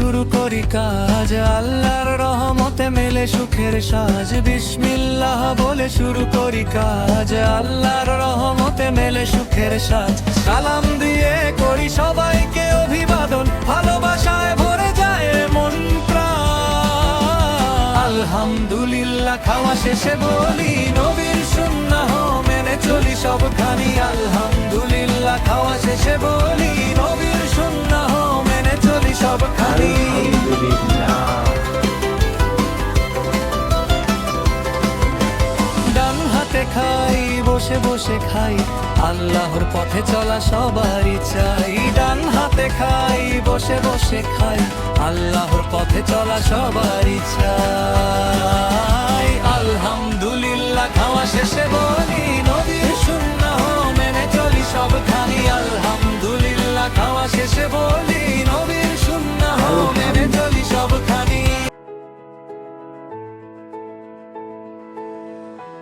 শুরু করি কাজ, আল্লাহর রহমতে মেলে সুখের সাজ। বিসমিল্লাহ বলে শুরু করি কাজ, আল্লাহর রহমতে মেলে সুখের সাজ। সালাম দিয়ে করি সবাইকে অভিবাদন, ভালোবাসায় ভরে যায় মন প্রাণ। আলহামদুলিল্লাহ খাওয়া শেষে বলি নবীর সুন্নাহ মেনে চলি সবখানি। আলহামদুলিল্লাহ খাওয়া শেষে বলি নবীর সুন্নাহ মেনে চলি সবখানি। ডান হাতে খাই বসে বসে খাই, আল্লাহর পথে চলা সবারই চাই। ডান হাতে খাই বসে বসে খাই, আল্লাহর পথে চলা সবারই চাই। আলহামদুলিল্লাহ খাওয়া শেষে